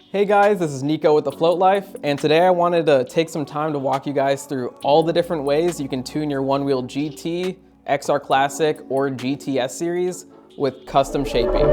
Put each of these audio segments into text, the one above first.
Hey guys, this is Nico with TheFloatLife, and today I wanted to take some time to walk you guys through all the different ways you can tune your Onewheel GT, XR Classic, or GTS series with custom shaping.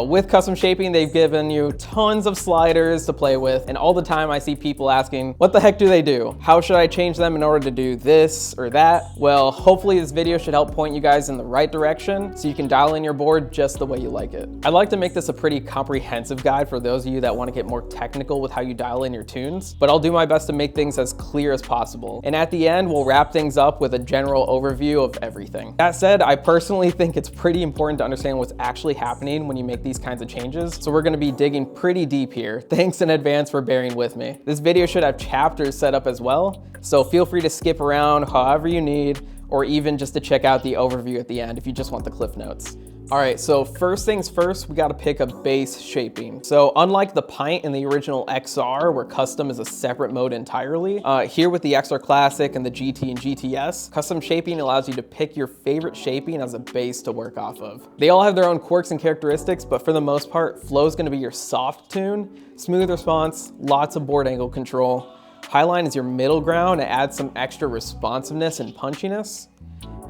With custom shaping, they've given you tons of sliders to play with, and all the time I see people asking, what the heck do they do? How should I change them in order to do this or that? Well, hopefully this video should help point you guys in the right direction so you can dial in your board just the way you like it. I'd like to make this a pretty comprehensive guide for those of you that want to get more technical with how you dial in your tunes, but I'll do my best to make things as clear as possible. And at the end, we'll wrap things up with a general overview of everything. That said, I personally think it's pretty important to understand what's actually happening when you make these kinds of changes, so we're going to be digging pretty deep here. Thanks in advance for bearing with me. This video should have chapters set up as well, so feel free to skip around however you need, or even just to check out the overview at the end if you just want the cliff notes. All right, so first things first, we got to pick a base shaping. So unlike the Pint in the original XR, where custom is a separate mode entirely, here with the XR Classic and the GT and GTS, custom shaping allows you to pick your favorite shaping as a base to work off of. They all have their own quirks and characteristics, but for the most part, flow is going to be your soft tune, smooth response, lots of board angle control. Highline is your middle ground to add some extra responsiveness and punchiness.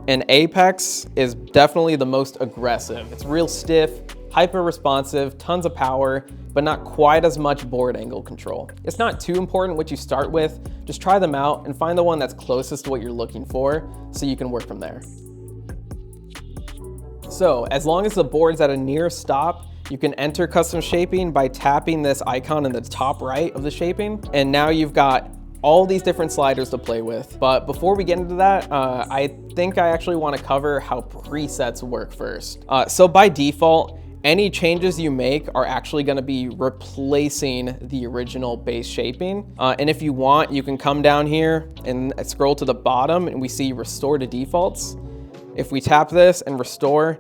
And Apex is definitely the most aggressive. It's real stiff, hyper responsive, tons of power, but not quite as much board angle control. It's not too important what you start with, just try them out and find the one that's closest to what you're looking for so you can work from there. So as long as the board's at a near stop, you can enter custom shaping by tapping this icon in the top right of the shaping, and now you've got all these different sliders to play with. But before we get into that, I think I actually want to cover how presets work first. So by default, any changes you make are actually going to be replacing the original base shaping. And if you want, you can come down here and scroll to the bottom and we see restore to defaults. If we tap this and restore,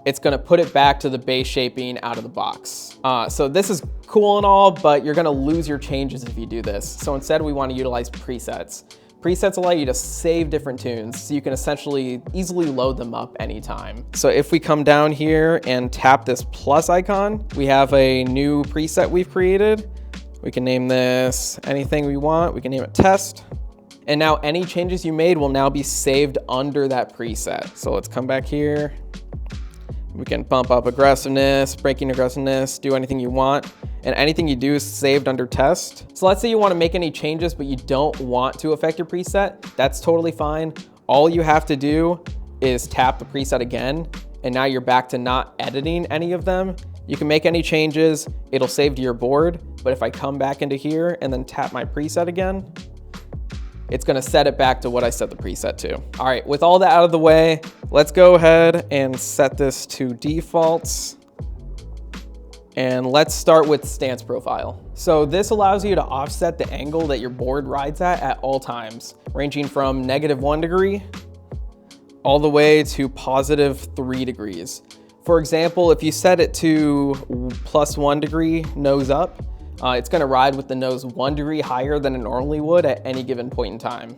it's gonna put it back to the base shaping out of the box. So this is cool and all, but you're gonna lose your changes if you do this. So instead we wanna utilize presets. Presets allow you to save different tunes, so you can essentially easily load them up anytime. So if we come down here and tap this plus icon, we have a new preset we've created. We can name this anything we want. We can name it test. And now any changes you made will now be saved under that preset. So let's come back here. We can bump up aggressiveness, braking aggressiveness, do anything you want. And anything you do is saved under test. So let's say you want to make any changes, but you don't want to affect your preset. That's totally fine. All you have to do is tap the preset again, and now you're back to not editing any of them. You can make any changes, it'll save to your board. But if I come back into here and then tap my preset again, it's gonna set it back to what I set the preset to. All right, with all that out of the way, let's go ahead and set this to defaults. And let's start with stance profile. So this allows you to offset the angle that your board rides at all times, ranging from -1 degree all the way to +3 degrees. For example, if you set it to +1 degree nose up, it's gonna ride with the nose 1 degree higher than it normally would at any given point in time.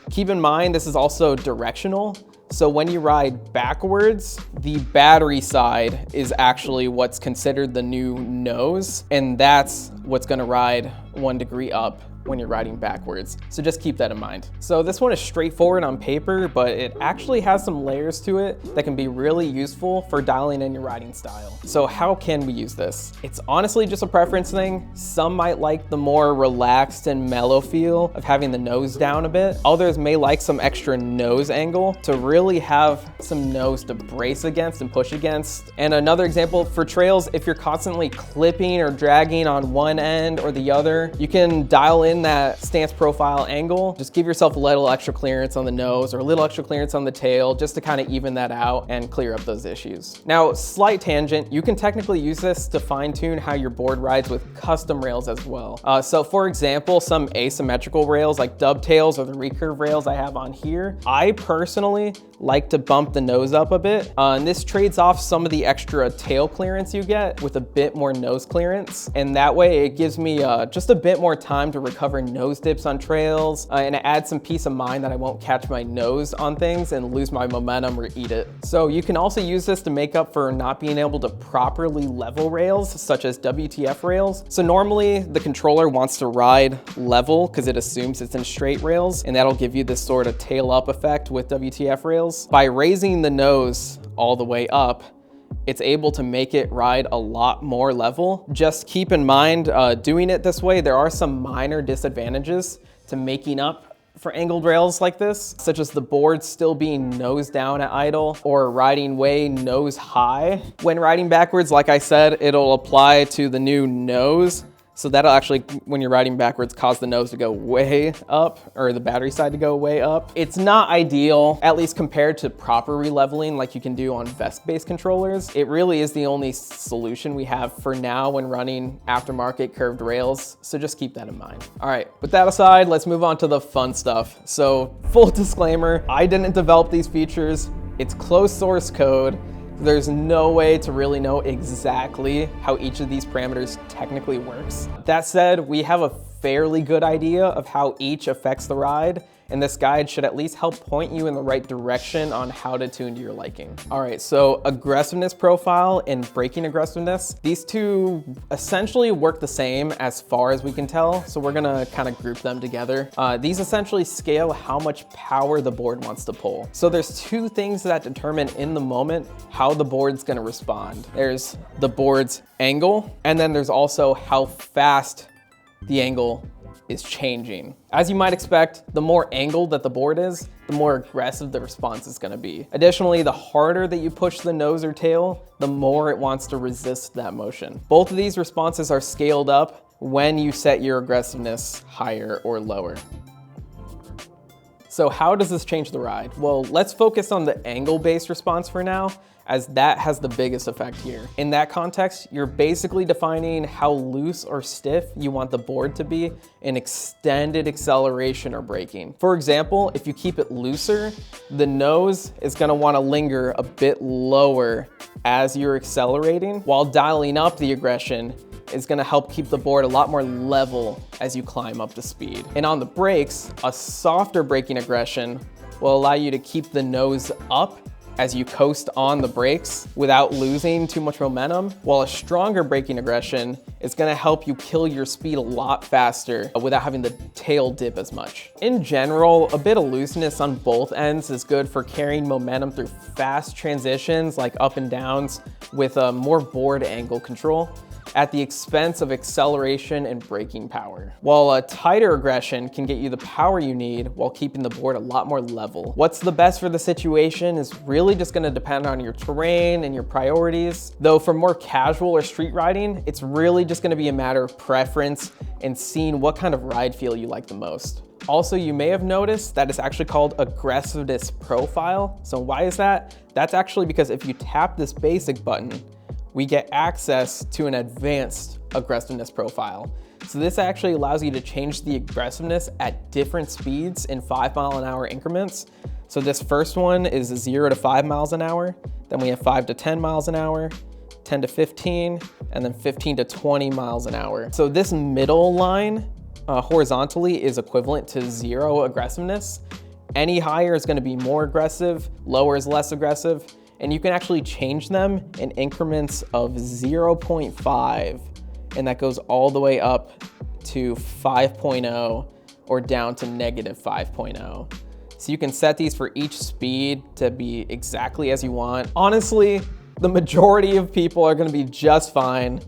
Keep in mind, this is also directional. So when you ride backwards, the battery side is actually what's considered the new nose, and that's what's gonna ride 1 degree up when you're riding backwards. So just keep that in mind. So this one is straightforward on paper, but it actually has some layers to it that can be really useful for dialing in your riding style. So how can we use this? It's honestly just a preference thing. Some might like the more relaxed and mellow feel of having the nose down a bit. Others may like some extra nose angle to really have some nose to brace against and push against. And another example for trails, if you're constantly clipping or dragging on one end or the other, you can dial in that stance profile angle. Just give yourself a little extra clearance on the nose or a little extra clearance on the tail just to kind of even that out and clear up those issues. Now, slight tangent, you can technically use this to fine tune how your board rides with custom rails as well. So for example, some asymmetrical rails like dovetails or the recurve rails I have on here, I personally like to bump the nose up a bit. And this trades off some of the extra tail clearance you get with a bit more nose clearance. And that way it gives me just a bit more time to recover nose dips on trails, and it adds some peace of mind that I won't catch my nose on things and lose my momentum or eat it. So you can also use this to make up for not being able to properly level rails, such as WTF rails. So normally the controller wants to ride level because it assumes it's in straight rails, and that'll give you this sort of tail up effect with WTF rails. By raising the nose all the way up, it's able to make it ride a lot more level. Just keep in mind, doing it this way, there are some minor disadvantages to making up for angled rails like this, such as the board still being nose down at idle or riding way nose high. When riding backwards, like I said, it'll apply to the new nose. So that'll actually, when you're riding backwards, cause the nose to go way up, or the battery side to go way up. It's not ideal, at least compared to proper releveling like you can do on vest-based controllers. It really is the only solution we have for now when running aftermarket curved rails, so just keep that in mind. All right, with that aside, let's move on to the fun stuff. So full disclaimer, I didn't develop these features. It's closed source code. There's no way to really know exactly how each of these parameters technically works. That said, we have a fairly good idea of how each affects the ride, and this guide should at least help point you in the right direction on how to tune to your liking. All right, so aggressiveness profile and braking aggressiveness, these two essentially work the same as far as we can tell, so we're gonna kind of group them together. These essentially scale how much power the board wants to pull. So there's two things that determine in the moment how the board's gonna respond. There's the board's angle, and then there's also how fast the angle is changing. As you might expect, the more angled that the board is, the more aggressive the response is gonna be. Additionally, the harder that you push the nose or tail, the more it wants to resist that motion. Both of these responses are scaled up when you set your aggressiveness higher or lower. So how does this change the ride? Well, let's focus on the angle-based response for now, as that has the biggest effect here. In that context, you're basically defining how loose or stiff you want the board to be in extended acceleration or braking. For example, if you keep it looser, the nose is gonna wanna linger a bit lower as you're accelerating, while dialing up the aggression is gonna help keep the board a lot more level as you climb up to speed. And on the brakes, a softer braking aggression will allow you to keep the nose up as you coast on the brakes without losing too much momentum, while a stronger braking aggression is gonna help you kill your speed a lot faster without having the tail dip as much. In general, a bit of looseness on both ends is good for carrying momentum through fast transitions like up and downs with a more board angle control at the expense of acceleration and braking power. While a tighter aggression can get you the power you need while keeping the board a lot more level. What's the best for the situation is really just gonna depend on your terrain and your priorities. Though for more casual or street riding, it's really just gonna be a matter of preference and seeing what kind of ride feel you like the most. Also, you may have noticed that it's actually called Aggressiveness Profile. So why is that? That's actually because if you tap this basic button, we get access to an advanced aggressiveness profile. So this actually allows you to change the aggressiveness at different speeds in 5-mile-an-hour increments. So this first one is 0 to 5 miles an hour. Then we have 5 to 10 miles an hour, 10 to 15, and then 15 to 20 miles an hour. So this middle line horizontally is equivalent to 0 aggressiveness. Any higher is gonna be more aggressive, lower is less aggressive, and you can actually change them in increments of 0.5, and that goes all the way up to 5.0 or down to -5.0. So you can set these for each speed to be exactly as you want. Honestly, the majority of people are gonna be just fine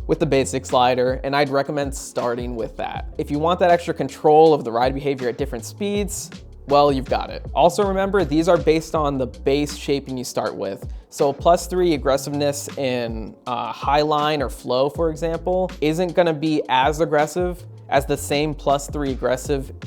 with the basic slider, and I'd recommend starting with that. If you want that extra control of the ride behavior at different speeds, well, you've got it. Also remember, these are based on the base shaping you start with. So +3 aggressiveness in high line or flow, for example, isn't gonna be as aggressive as the same +3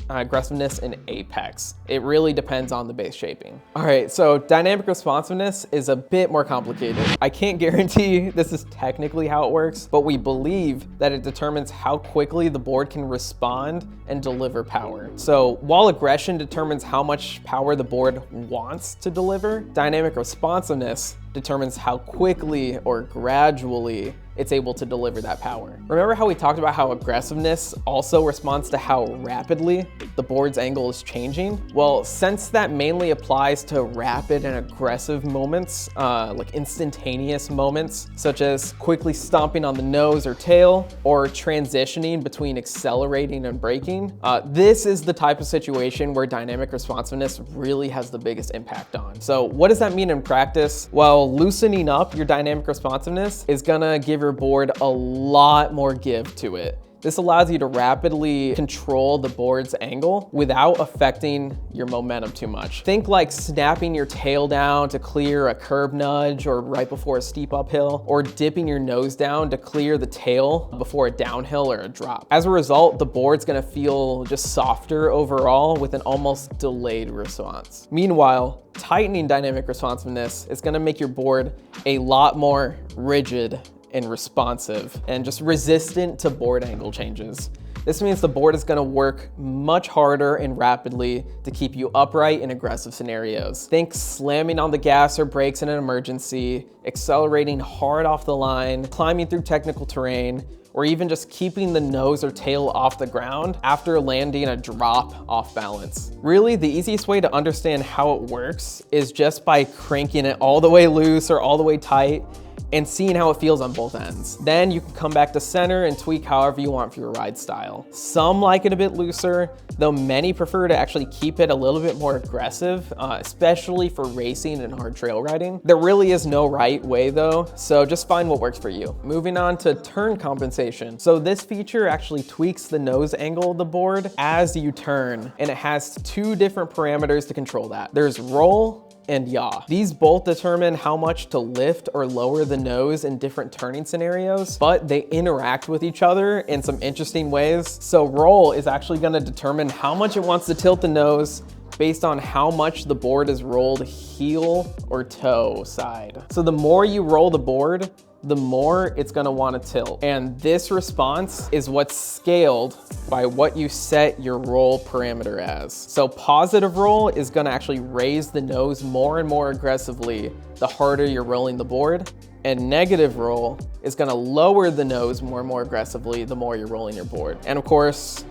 aggressiveness in apex. It really depends on the base shaping. All right, so dynamic responsiveness is a bit more complicated. I can't guarantee this is technically how it works, but we believe that it determines how quickly the board can respond and deliver power. So while aggression determines how much power the board wants to deliver, dynamic responsiveness determines how quickly or gradually it's able to deliver that power. Remember how we talked about how aggressiveness also responds to how rapidly the board's angle is changing? Well, since that mainly applies to rapid and aggressive moments, like instantaneous moments, such as quickly stomping on the nose or tail, or transitioning between accelerating and braking, this is the type of situation where dynamic responsiveness really has the biggest impact on. So what does that mean in practice? Well, loosening up your dynamic responsiveness is gonna give your board a lot more give to it. This allows you to rapidly control the board's angle without affecting your momentum too much. Think like snapping your tail down to clear a curb nudge or right before a steep uphill, or dipping your nose down to clear the tail before a downhill or a drop. As a result, the board's gonna feel just softer overall with an almost delayed response. Meanwhile, tightening dynamic responsiveness is gonna make your board a lot more rigid and responsive and just resistant to board angle changes. This means the board is gonna work much harder and rapidly to keep you upright in aggressive scenarios. Think slamming on the gas or brakes in an emergency, accelerating hard off the line, climbing through technical terrain, or even just keeping the nose or tail off the ground after landing a drop off balance. Really, the easiest way to understand how it works is just by cranking it all the way loose or all the way tight and seeing how it feels on both ends. Then you can come back to center and tweak however you want for your ride style. Some like it a bit looser, though many prefer to actually keep it a little bit more aggressive, especially for racing and hard trail riding. There really is no right way though, so just find what works for you. Moving on to turn compensation. So this feature actually tweaks the nose angle of the board as you turn, and it has two different parameters to control that. There's roll and yaw. These both determine how much to lift or lower the nose in different turning scenarios, but they interact with each other in some interesting ways. So roll is actually gonna determine how much it wants to tilt the nose based on how much the board is rolled heel or toe side. So the more you roll the board, the more it's gonna wanna tilt. And this response is what's scaled by what you set your roll parameter as. So positive roll is gonna actually raise the nose more and more aggressively the harder you're rolling the board. And negative roll is gonna lower the nose more and more aggressively the more you're rolling your board. And of course,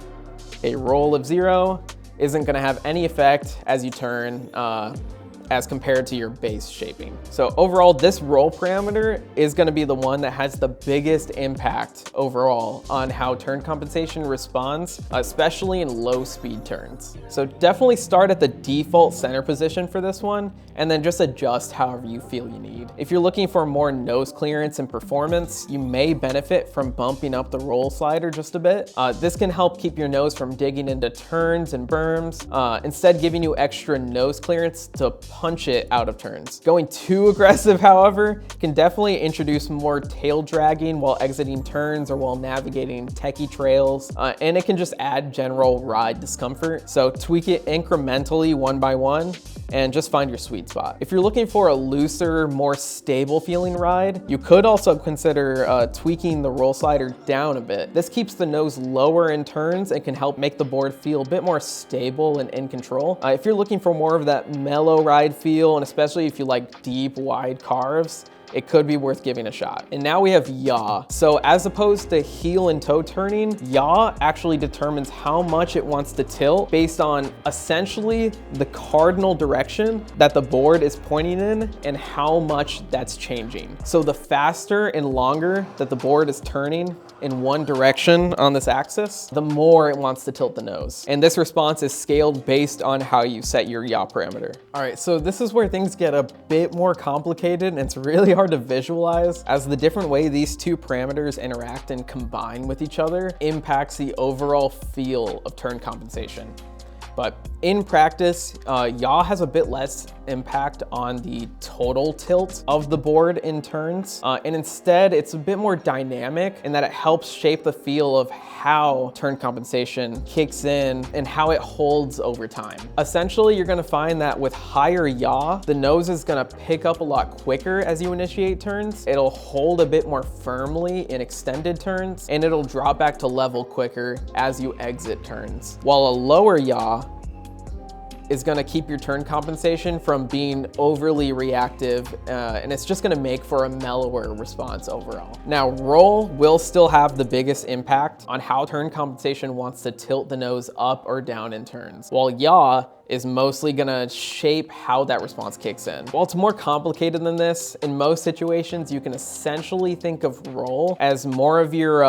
a roll of 0 isn't gonna have any effect as you turn, as compared to your base shaping. So overall, this roll parameter is gonna be the one that has the biggest impact overall on how turn compensation responds, especially in low speed turns. So definitely start at the default center position for this one, and then just adjust however you feel you need. If you're looking for more nose clearance and performance, you may benefit from bumping up the roll slider just a bit. This can help keep your nose from digging into turns and berms, instead giving you extra nose clearance to punch it out of turns. Going too aggressive, however, can definitely introduce more tail dragging while exiting turns or while navigating techie trails, and it can just add general ride discomfort. So tweak it incrementally one by one and just find your sweet spot. If you're looking for a looser, more stable feeling ride, you could also consider tweaking the roll slider down a bit. This keeps the nose lower in turns and can help make the board feel a bit more stable and in control. If you're looking for more of that mellow ride feel, and especially if you like deep, wide carves, it could be worth giving a shot. And now we have yaw. So as opposed to heel and toe turning, yaw actually determines how much it wants to tilt based on essentially the cardinal direction that the board is pointing in and how much that's changing. So the faster and longer that the board is turning in one direction on this axis, the more it wants to tilt the nose. And this response is scaled based on how you set your yaw parameter. All right, so this is where things get a bit more complicated, and it's really hard to visualize, as the different way these two parameters interact and combine with each other impacts the overall feel of turn compensation. But in practice, yaw has a bit less impact on the total tilt of the board in turns. And instead, it's a bit more dynamic in that it helps shape the feel of how turn compensation kicks in and how it holds over time. Essentially, you're gonna find that with higher yaw, the nose is gonna pick up a lot quicker as you initiate turns. It'll hold a bit more firmly in extended turns, and it'll drop back to level quicker as you exit turns. While a lower yaw is gonna keep your turn compensation from being overly reactive, and it's just gonna make for a mellower response overall. Now, roll will still have the biggest impact on how turn compensation wants to tilt the nose up or down in turns, while yaw is mostly gonna shape how that response kicks in. While it's more complicated than this, in most situations, you can essentially think of roll as more of your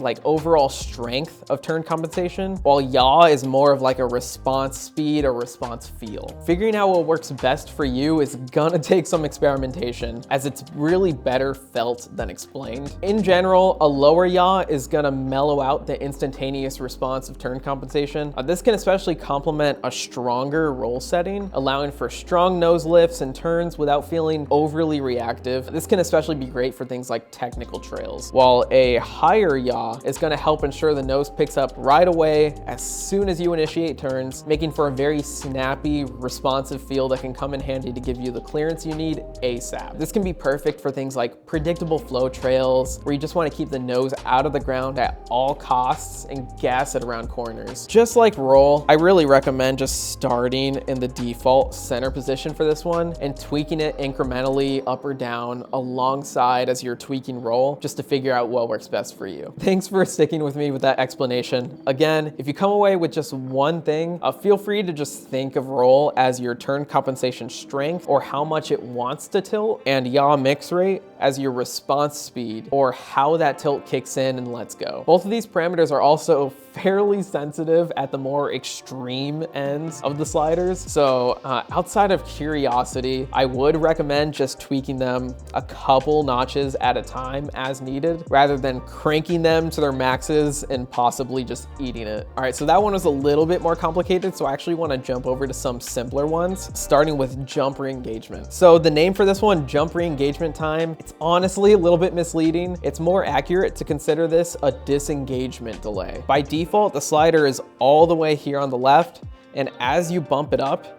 like overall strength of turn compensation, while yaw is more of like a response speed or response feel. Figuring out what works best for you is gonna take some experimentation, as it's really better felt than explained. In general, a lower yaw is gonna mellow out the instantaneous response of turn compensation. This can especially complement a stronger roll setting, allowing for strong nose lifts and turns without feeling overly reactive. This can especially be great for things like technical trails, while a higher yaw is going to help ensure the nose picks up right away as soon as you initiate turns, making for a very snappy, responsive feel that can come in handy to give you the clearance you need ASAP. This can be perfect for things like predictable flow trails, where you just want to keep the nose out of the ground at all costs and gas it around corners. Just like roll, I really recommend just starting in the default center position for this one and tweaking it incrementally up or down alongside as you're tweaking roll, just to figure out what works best for you. Thanks for sticking with me with that explanation. Again, if you come away with just one thing, feel free to just think of roll as your turn compensation strength or how much it wants to tilt, and yaw mix rate as your response speed or how that tilt kicks in and lets go. Both of these parameters are also fairly sensitive at the more extreme ends of the sliders. So outside of curiosity, I would recommend just tweaking them a couple notches at a time as needed, rather than cranking them to their maxes and possibly just eating it. All right, so that one was a little bit more complicated, so I actually want to jump over to some simpler ones, starting with jump re-engagement. So the name for this one, jump re-engagement time, it's honestly a little bit misleading. It's more accurate to consider this a disengagement delay. By default, the slider is all the way here on the left, and as you bump it up,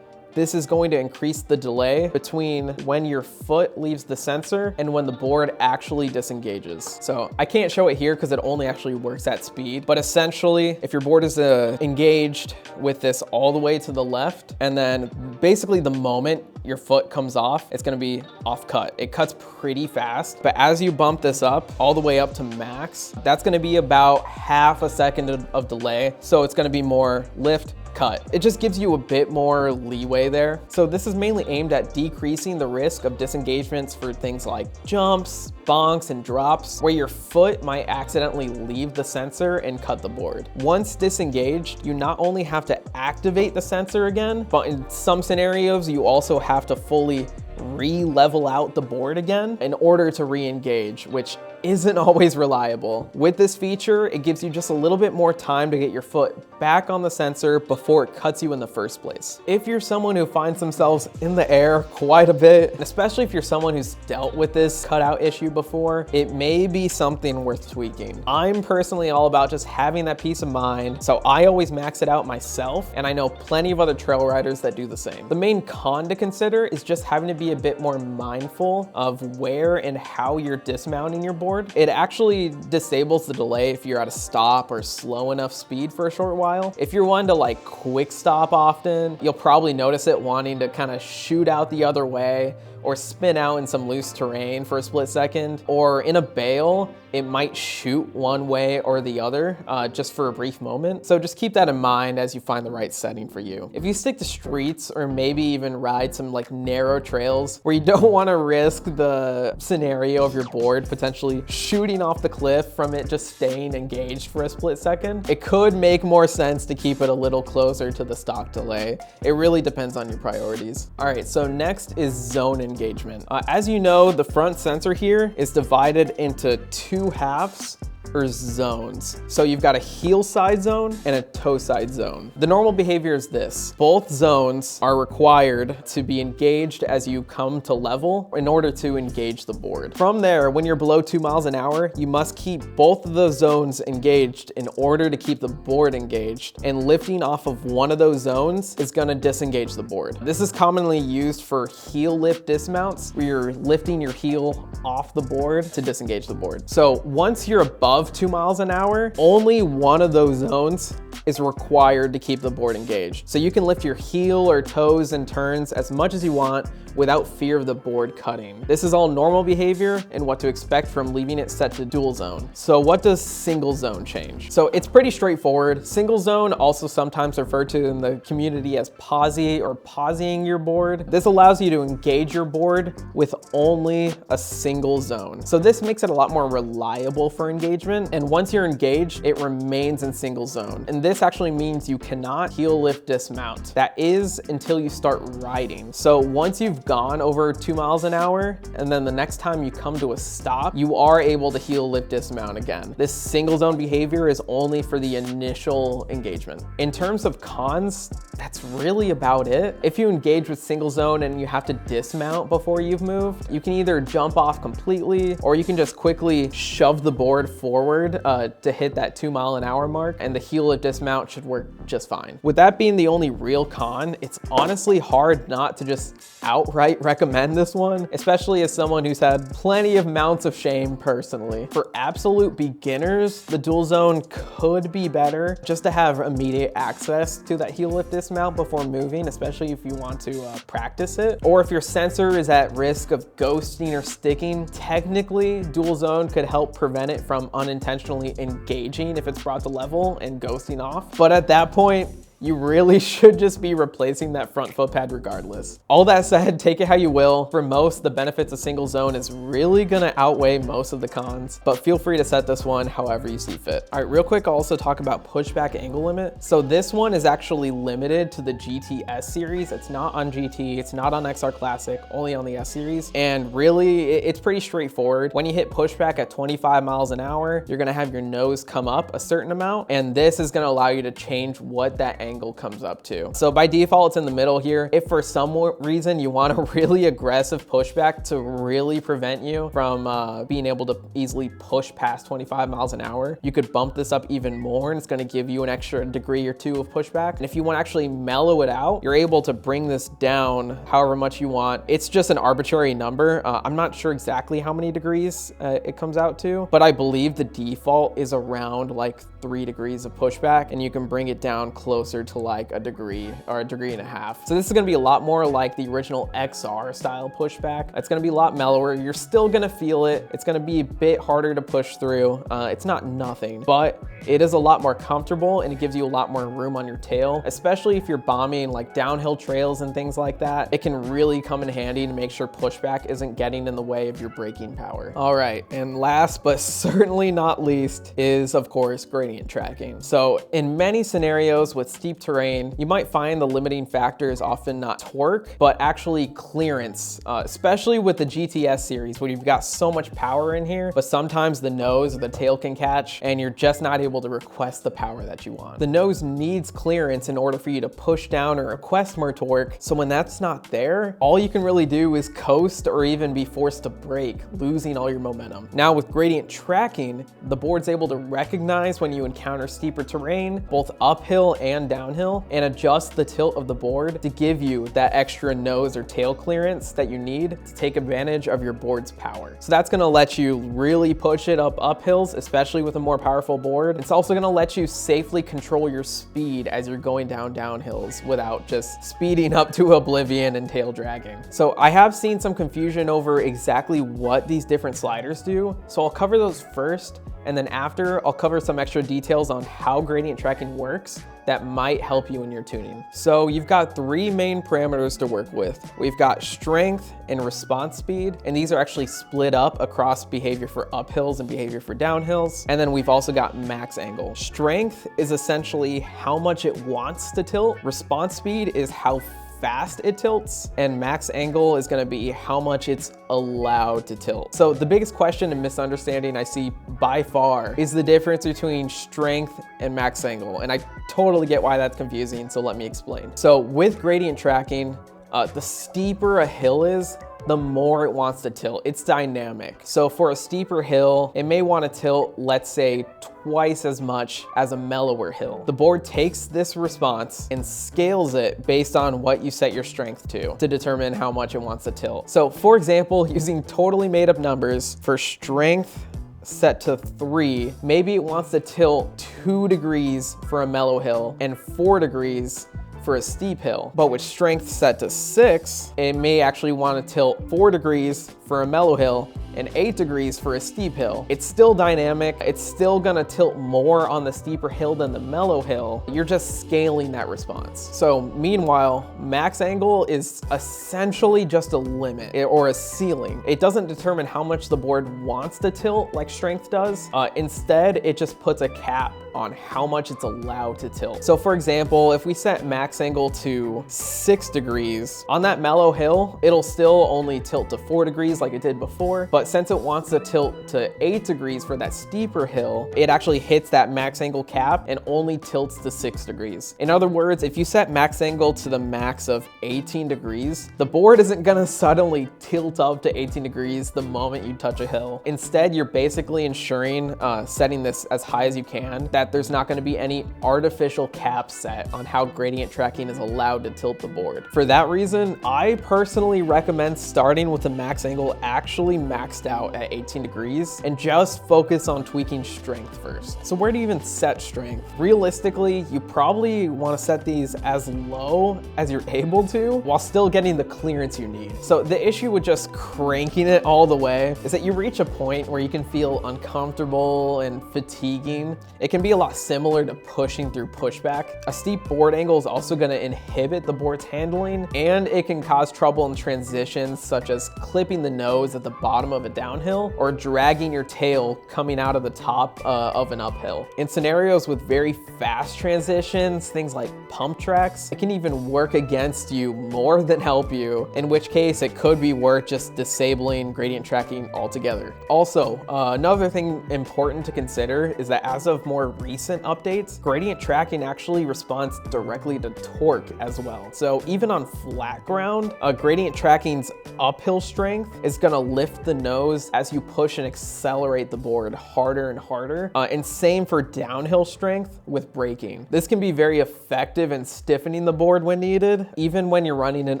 this is going to increase the delay between when your foot leaves the sensor and when the board actually disengages. So I can't show it here because it only actually works at speed, but essentially if your board is engaged with this all the way to the left, and then basically the moment your foot comes off, it's gonna be off cut. It cuts pretty fast, but as you bump this up all the way up to max, that's gonna be about half a second of delay. So it's gonna be more lift, cut. It just gives you a bit more leeway there. So this is mainly aimed at decreasing the risk of disengagements for things like jumps, bonks, and drops, where your foot might accidentally leave the sensor and cut the board. Once disengaged, you not only have to activate the sensor again, but in some scenarios, you also have to fully re-level out the board again in order to re-engage, which isn't always reliable. With this feature, it gives you just a little bit more time to get your foot back on the sensor before it cuts you in the first place. If you're someone who finds themselves in the air quite a bit, especially if you're someone who's dealt with this cutout issue before, it may be something worth tweaking. I'm personally all about just having that peace of mind, so I always max it out myself, and I know plenty of other trail riders that do the same. The main con to consider is just having to be a bit more mindful of where and how you're dismounting your board. It actually disables the delay if you're at a stop or slow enough speed for a short while. If you're one to like quick stop often, you'll probably notice it wanting to kind of shoot out the other way or spin out in some loose terrain for a split second, or in a bail, it might shoot one way or the other just for a brief moment. So just keep that in mind as you find the right setting for you. If you stick to streets or maybe even ride some like narrow trails where you don't want to risk the scenario of your board potentially shooting off the cliff from it just staying engaged for a split second, it could make more sense to keep it a little closer to the stock delay. It really depends on your priorities. All right, so next is zone engagement. As you know, the front sensor here is divided into two halves or zones. So you've got a heel side zone and a toe side zone. The normal behavior is this. Both zones are required to be engaged as you come to level in order to engage the board. From there, when you're below 2 miles an hour, you must keep both of those zones engaged in order to keep the board engaged, and lifting off of one of those zones is gonna disengage the board. This is commonly used for heel lift dismounts, where you're lifting your heel off the board to disengage the board. So once you're above 2 miles an hour, only one of those zones is required to keep the board engaged. So you can lift your heel or toes and turns as much as you want without fear of the board cutting. This is all normal behavior and what to expect from leaving it set to dual zone. So what does single zone change? So it's pretty straightforward. Single zone, also sometimes referred to in the community as posi or posiing your board. This allows you to engage your board with only a single zone. So this makes it a lot more reliable for engagement. And once you're engaged, it remains in single zone. And this actually means you cannot heel lift dismount. That is until you start riding. So once you've gone over 2 miles an hour, and then the next time you come to a stop, you are able to heel lift dismount again. This single zone behavior is only for the initial engagement. In terms of cons, that's really about it. If you engage with single zone and you have to dismount before you've moved, you can either jump off completely, or you can just quickly shove the board forward to hit that 2 mile an hour mark, and the heel lift dismount should work just fine. With that being the only real con, it's honestly hard not to just outright recommend this one, especially as someone who's had plenty of mounts of shame personally. For absolute beginners, the dual zone could be better just to have immediate access to that heel lift dismount before moving, especially if you want to practice it. Or if your sensor is at risk of ghosting or sticking, technically dual zone could help prevent it from unintentionally engaging if it's brought to level and ghosting off. But at that point, you really should just be replacing that front foot pad regardless. All that said, take it how you will. For most, the benefits of single zone is really gonna outweigh most of the cons, but feel free to set this one however you see fit. All right, real quick, I'll also talk about pushback angle limit. So this one is actually limited to the GT-S series. It's not on GT, it's not on XR Classic, only on the S series. And really, it's pretty straightforward. When you hit pushback at 25 miles an hour, you're gonna have your nose come up a certain amount, and this is gonna allow you to change what that angle comes up to. So by default, it's in the middle here. If for some reason you want a really aggressive pushback to really prevent you from being able to easily push past 25 miles an hour, you could bump this up even more, and it's gonna give you an extra degree or two of pushback. And if you want to actually mellow it out, you're able to bring this down however much you want. It's just an arbitrary number. I'm not sure exactly how many degrees it comes out to, but I believe the default is around like 3 degrees of pushback, and you can bring it down closer to like a degree or a degree and a half. So this is gonna be a lot more like the original XR style pushback. It's gonna be a lot mellower. You're still gonna feel it. It's gonna be a bit harder to push through. It's not nothing, but it is a lot more comfortable, and it gives you a lot more room on your tail, especially if you're bombing like downhill trails and things like that. It can really come in handy to make sure pushback isn't getting in the way of your braking power. All right, and last but certainly not least is of course gradient tracking. So in many scenarios with steep terrain, you might find the limiting factor is often not torque, but actually clearance, especially with the GTS series where you've got so much power in here, but sometimes the nose or the tail can catch and you're just not able to request the power that you want. The nose needs clearance in order for you to push down or request more torque. So when that's not there, all you can really do is coast or even be forced to brake, losing all your momentum. Now with gradient tracking, the board's able to recognize when you encounter steeper terrain, both uphill and downhill, and adjust the tilt of the board to give you that extra nose or tail clearance that you need to take advantage of your board's power. So that's gonna let you really push it up uphills, especially with a more powerful board. It's also gonna let you safely control your speed as you're going down downhills without just speeding up to oblivion and tail dragging. So I have seen some confusion over exactly what these different sliders do. So I'll cover those first, and then after I'll cover some extra details on how gradient tracking works that might help you in your tuning. So you've got 3 main parameters to work with. We've got strength and response speed, and these are actually split up across behavior for uphills and behavior for downhills. And then we've also got max angle. Strength is essentially how much it wants to tilt. Response speed is how fast it tilts, and max angle is gonna be how much it's allowed to tilt. So the biggest question and misunderstanding I see by far is the difference between strength and max angle. And I totally get why that's confusing, so let me explain. So with gradient tracking, the steeper a hill is, the more it wants to tilt. It's dynamic. So for a steeper hill, it may want to tilt, let's say, twice as much as a mellower hill. The board takes this response and scales it based on what you set your strength to determine how much it wants to tilt. So for example, using totally made up numbers, for strength set to 3, maybe it wants to tilt 2 degrees for a mellow hill and 4 degrees for a steep hill. But with strength set to 6, it may actually want to tilt 4 degrees for a mellow hill and 8 degrees for a steep hill. It's still dynamic. It's still gonna tilt more on the steeper hill than the mellow hill. You're just scaling that response. So meanwhile, max angle is essentially just a limit or a ceiling. It doesn't determine how much the board wants to tilt like strength does. Instead, it just puts a cap on how much it's allowed to tilt. So for example, if we set max angle to 6 degrees, on that mellow hill, it'll still only tilt to 4 degrees like it did before, but since it wants to tilt to 8 degrees for that steeper hill, it actually hits that max angle cap and only tilts to 6 degrees. In other words, if you set max angle to the max of 18 degrees, the board isn't gonna suddenly tilt up to 18 degrees the moment you touch a hill. Instead, you're basically ensuring, setting this as high as you can, that there's not gonna be any artificial cap set on how gradient tracking is allowed to tilt the board. For that reason, I personally recommend starting with the max angle actually maxed out at 18 degrees and just focus on tweaking strength first. So where do you even set strength? Realistically, you probably want to set these as low as you're able to while still getting the clearance you need. So the issue with just cranking it all the way is that you reach a point where you can feel uncomfortable and fatiguing. It can be a lot similar to pushing through pushback. A steep board angle is also going to inhibit the board's handling, and it can cause trouble in transitions such as clipping the nose at the bottom of a downhill or dragging your tail coming out of the top of an uphill. In scenarios with very fast transitions, things like pump tracks, it can even work against you more than help you, in which case it could be worth just disabling gradient tracking altogether. Also, another thing important to consider is that as of more recent updates, gradient tracking actually responds directly to torque as well. So even on flat ground, gradient tracking's uphill strength is gonna lift the nose as you push and accelerate the board harder and harder. And same for downhill strength with braking. This can be very effective in stiffening the board when needed, even when you're running an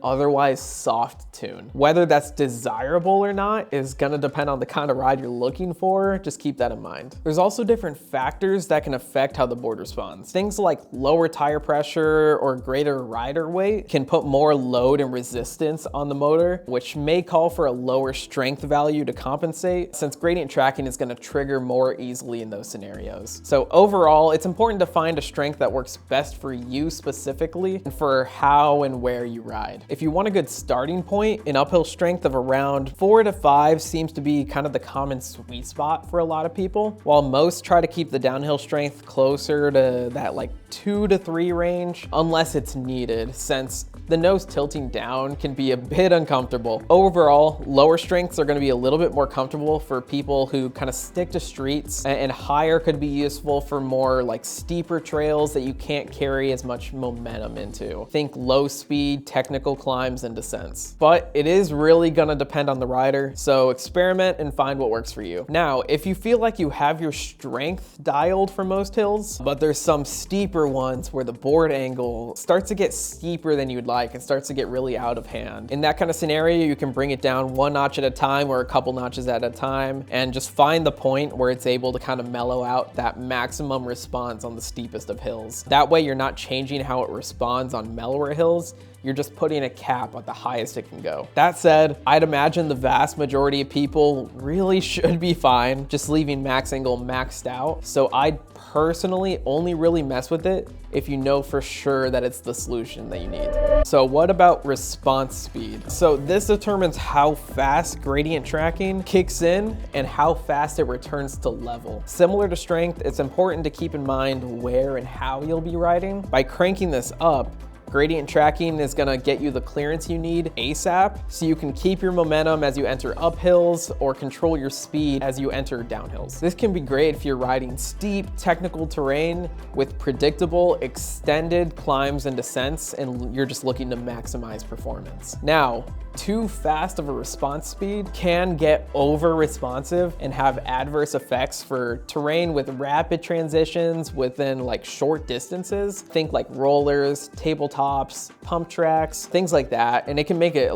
otherwise soft tune. Whether that's desirable or not is gonna depend on the kind of ride you're looking for. Just keep that in mind. There's also different factors that can affect how the board responds. Things like lower tire pressure or greater rider weight can put more load and resistance on the motor, which may call for a lower strength value to compensate, since gradient tracking is going to trigger more easily in those scenarios. So overall, it's important to find a strength that works best for you specifically and for how and where you ride. If you want a good starting point, an uphill strength of around 4 to 5 seems to be kind of the common sweet spot for a lot of people, while most try to keep the downhill strength closer to that like 2 to 3 range, unless it's needed, since the nose tilting down can be a bit uncomfortable. Overall, lower strengths are going to be a little bit more comfortable for people who kind of stick to streets, and higher could be useful for more like steeper trails that you can't carry as much momentum into. Think low speed, technical climbs and descents. But it is really going to depend on the rider, so experiment and find what works for you. Now, if you feel like you have your strength dialed for most hills, but there's some steeper ones where the board angle starts to get steeper than you'd like and starts to get really out of hand. In that kind of scenario, you can bring it down 1 notch at a time or a couple notches at a time and just find the point where it's able to kind of mellow out that maximum response on the steepest of hills. That way you're not changing how it responds on mellower hills, you're just putting a cap at the highest it can go. That said, I'd imagine the vast majority of people really should be fine just leaving max angle maxed out. So I'd personally only really mess with it if you know for sure that it's the solution that you need. So what about response speed? So this determines how fast gradient tracking kicks in and how fast it returns to level. Similar to strength, it's important to keep in mind where and how you'll be riding. By cranking this up, Gradient tracking is gonna get you the clearance you need ASAP, so you can keep your momentum as you enter uphills or control your speed as you enter downhills. This can be great if you're riding steep, technical terrain with predictable, extended climbs and descents, and you're just looking to maximize performance. Now, too fast of a response speed can get over responsive and have adverse effects for terrain with rapid transitions within like short distances. Think like rollers, tabletops, pump tracks, things like that. And it can make it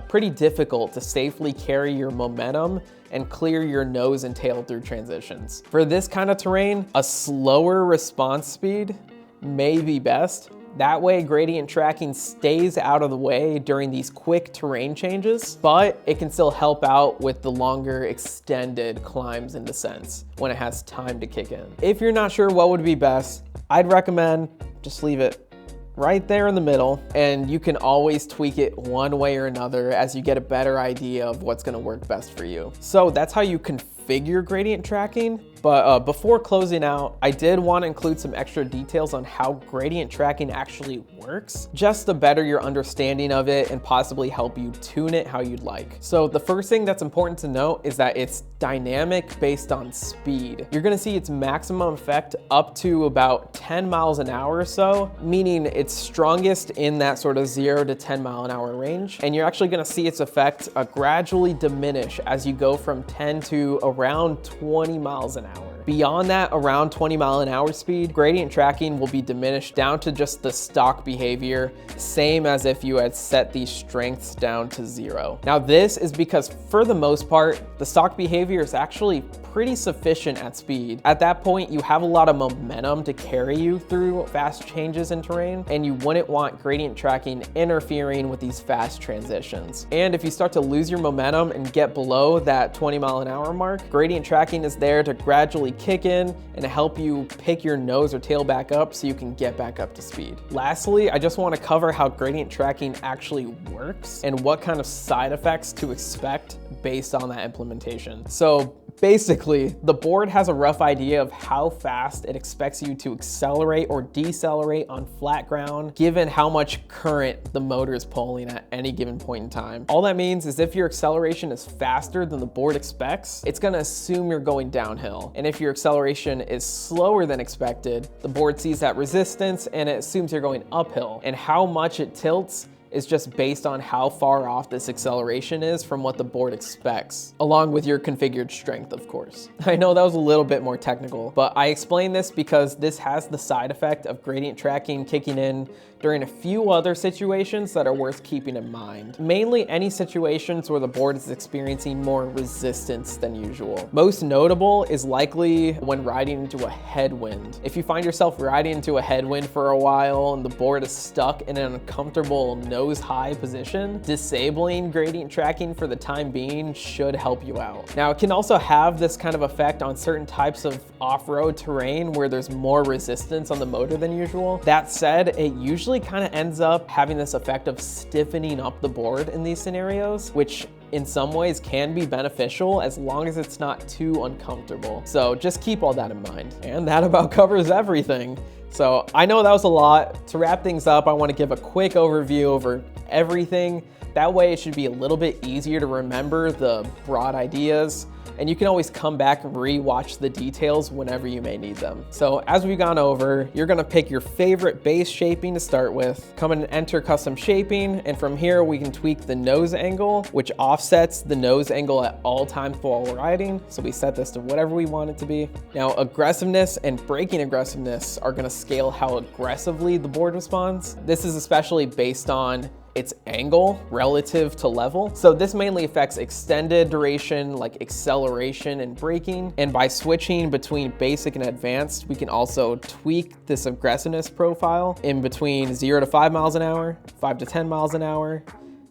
pretty difficult to safely carry your momentum and clear your nose and tail through transitions. For this kind of terrain, a slower response speed may be best. That way, gradient tracking stays out of the way during these quick terrain changes, but it can still help out with the longer extended climbs and descents when it has time to kick in. If you're not sure what would be best, I'd recommend just leave it right there in the middle, and you can always tweak it one way or another as you get a better idea of what's gonna work best for you. So that's how you configure gradient tracking. But before closing out, I did want to include some extra details on how gradient tracking actually works, just to better your understanding of it and possibly help you tune it how you'd like. So the first thing that's important to note is that it's dynamic based on speed. You're going to see its maximum effect up to about 10 miles an hour or so, meaning it's strongest in that sort of 0 to 10 mile an hour range. And you're actually going to see its effect gradually diminish as you go from 10 to around 20 miles an hour. Beyond that, around 20 mile an hour speed, gradient tracking will be diminished down to just the stock behavior, same as if you had set these strengths down to 0. Now this is because for the most part, the stock behavior is actually pretty sufficient at speed. At that point, you have a lot of momentum to carry you through fast changes in terrain, and you wouldn't want gradient tracking interfering with these fast transitions. And if you start to lose your momentum and get below that 20 mile an hour mark, gradient tracking is there to gradually kick in and help you pick your nose or tail back up so you can get back up to speed. Lastly, I just want to cover how gradient tracking actually works and what kind of side effects to expect based on that implementation. So basically, the board has a rough idea of how fast it expects you to accelerate or decelerate on flat ground, given how much current the motor is pulling at any given point in time. All that means is if your acceleration is faster than the board expects, it's gonna assume you're going downhill. And if your acceleration is slower than expected, the board sees that resistance and it assumes you're going uphill. And how much it tilts is just based on how far off this acceleration is from what the board expects, along with your configured strength, of course. I know that was a little bit more technical, but I explain this because this has the side effect of gradient tracking kicking in during a few other situations that are worth keeping in mind. Mainly any situations where the board is experiencing more resistance than usual. Most notable is likely when riding into a headwind. If you find yourself riding into a headwind for a while and the board is stuck in an uncomfortable nose-high position, disabling gradient tracking for the time being should help you out. Now, it can also have this kind of effect on certain types of off-road terrain where there's more resistance on the motor than usual. That said, it usually kind of ends up having this effect of stiffening up the board in these scenarios, which in some ways can be beneficial as long as it's not too uncomfortable. So just keep all that in mind. And that about covers everything. So I know that was a lot. To wrap things up, I want to give a quick overview over everything. That way it should be a little bit easier to remember the broad ideas, and you can always come back and re-watch the details whenever you may need them. So as we've gone over, you're gonna pick your favorite base shaping to start with, come in and enter custom shaping, and from here we can tweak the nose angle, which offsets the nose angle at all times while we're riding. So we set this to whatever we want it to be. Now, aggressiveness and braking aggressiveness are gonna scale how aggressively the board responds. This is especially based on its angle relative to level. So this mainly affects extended duration like acceleration and braking. And by switching between basic and advanced, we can also tweak this aggressiveness profile in between 0 to 5 miles an hour, 5 to 10 miles an hour,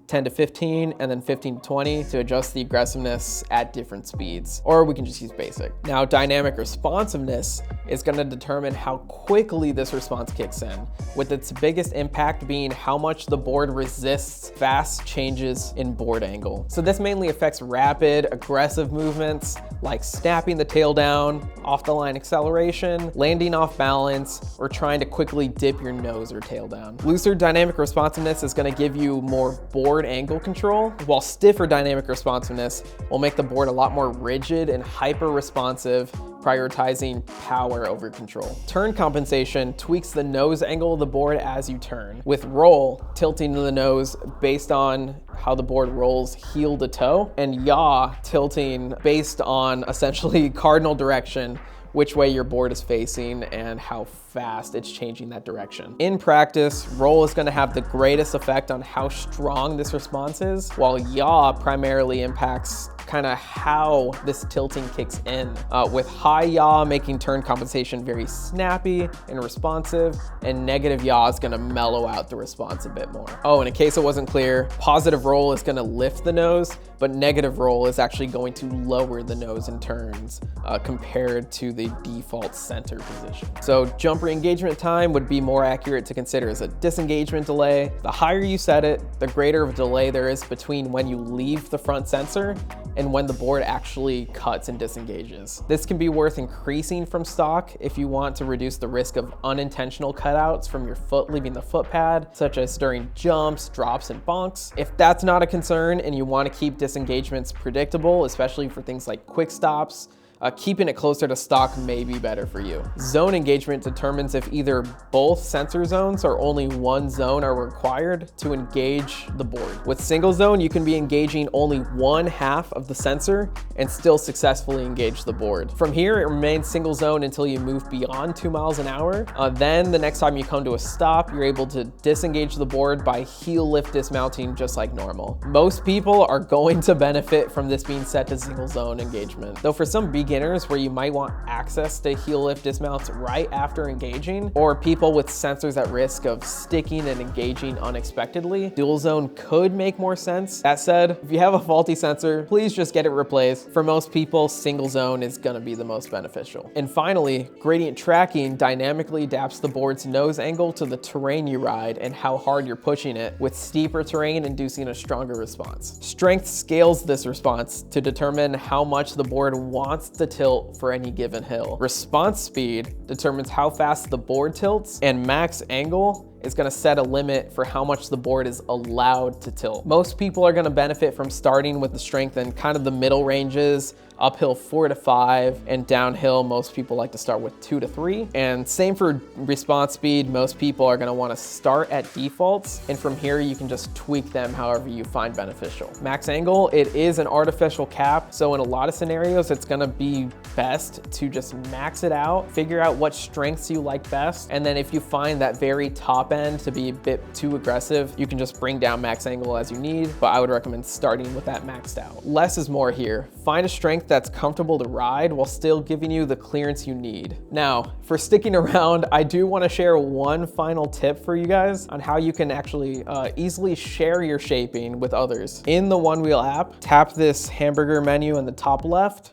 10 to 15, and then 15 to 20 to adjust the aggressiveness at different speeds. Or we can just use basic. Now, dynamic responsiveness is going to determine how quickly this response kicks in, with its biggest impact being how much the board resists fast changes in board angle. So this mainly affects rapid, aggressive movements like snapping the tail down, off the line acceleration, landing off balance, or trying to quickly dip your nose or tail down. Looser dynamic responsiveness is going to give you more board angle control, while stiffer dynamic responsiveness will make the board a lot more rigid and hyper responsive, prioritizing power over control. Turn compensation tweaks the nose angle of the board as you turn, with roll tilting to the nose based on how the board rolls heel to toe, and yaw tilting based on essentially cardinal direction, which way your board is facing and how fast it's changing that direction. In practice, roll is going to have the greatest effect on how strong this response is, while yaw primarily impacts kind of how this tilting kicks in, with high yaw making turn compensation very snappy and responsive, and negative yaw is going to mellow out the response a bit more. Oh, and in case it wasn't clear, positive roll is going to lift the nose, but negative roll is actually going to lower the nose in turns compared to the default center position. So jump re-engagement time would be more accurate to consider as a disengagement delay. The higher you set it, the greater of a delay there is between when you leave the front sensor and when the board actually cuts and disengages. This can be worth increasing from stock if you want to reduce the risk of unintentional cutouts from your foot leaving the foot pad, such as during jumps, drops, and bonks. If that's not a concern and you want to keep disengagements predictable, especially for things like quick stops, keeping it closer to stock may be better for you. Zone engagement determines if either both sensor zones or only one zone are required to engage the board. With single zone, you can be engaging only one half of the sensor and still successfully engage the board. From here, it remains single zone until you move beyond 2 miles an hour. Then the next time you come to a stop, you're able to disengage the board by heel lift dismounting just like normal. Most people are going to benefit from this being set to single zone engagement, though for some beginners where you might want access to heel lift dismounts right after engaging, or people with sensors at risk of sticking and engaging unexpectedly, dual zone could make more sense. That said, if you have a faulty sensor, please just get it replaced. For most people, single zone is gonna be the most beneficial. And finally, gradient tracking dynamically adapts the board's nose angle to the terrain you ride and how hard you're pushing it, with steeper terrain inducing a stronger response. Strength scales this response to determine how much the board wants to tilt for any given hill. Response speed determines how fast the board tilts, and max angle is going to set a limit for how much the board is allowed to tilt. Most people are going to benefit from starting with the strength in kind of the middle ranges, uphill 4 to 5, and downhill most people like to start with 2 to 3. And same for response speed, most people are going to want to start at defaults, and from here you can just tweak them however you find beneficial. Max angle, it is an artificial cap, so in a lot of scenarios it's going to be best to just max it out, figure out what strengths you like best, and then if you find that very top end to be a bit too aggressive, you can just bring down max angle as you need, but I would recommend starting with that maxed out. Less is more here. Find a strength that's comfortable to ride while still giving you the clearance you need. Now, for sticking around, I do want to share one final tip for you guys on how you can actually easily share your shaping with others. In the Onewheel app, tap this hamburger menu in the top left,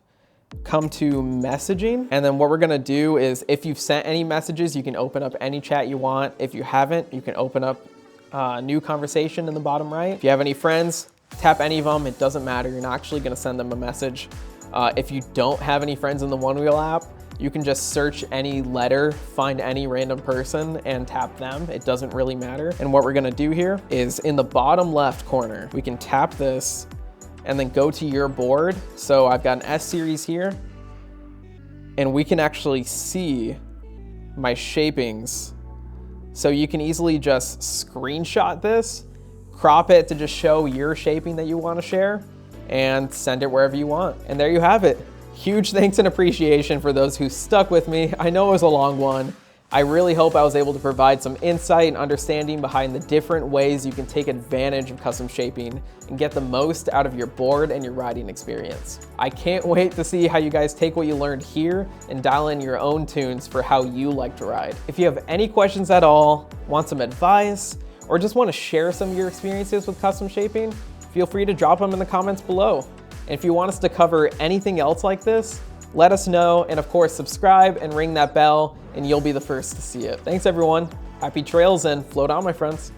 come to messaging, and then what we're gonna do is if you've sent any messages, you can open up any chat you want. If you haven't, you can open up a new conversation in the bottom right. If you have any friends, tap any of them. It doesn't matter. You're not actually gonna send them a message. If you don't have any friends in the Onewheel app, you can just search any letter, find any random person and tap them. It doesn't really matter. And what we're gonna do here is in the bottom left corner, we can tap this and then go to your board. So I've got an S series here, and we can actually see my shapings. So you can easily just screenshot this, crop it to just show your shaping that you want to share, and send it wherever you want. And there you have it. Huge thanks and appreciation for those who stuck with me. I know it was a long one. I really hope I was able to provide some insight and understanding behind the different ways you can take advantage of custom shaping and get the most out of your board and your riding experience. I can't wait to see how you guys take what you learned here and dial in your own tunes for how you like to ride. If you have any questions at all, want some advice, or just want to share some of your experiences with custom shaping, feel free to drop them in the comments below. And if you want us to cover anything else like this, let us know, and of course subscribe and ring that bell and you'll be the first to see it. Thanks everyone, happy trails and float on my friends.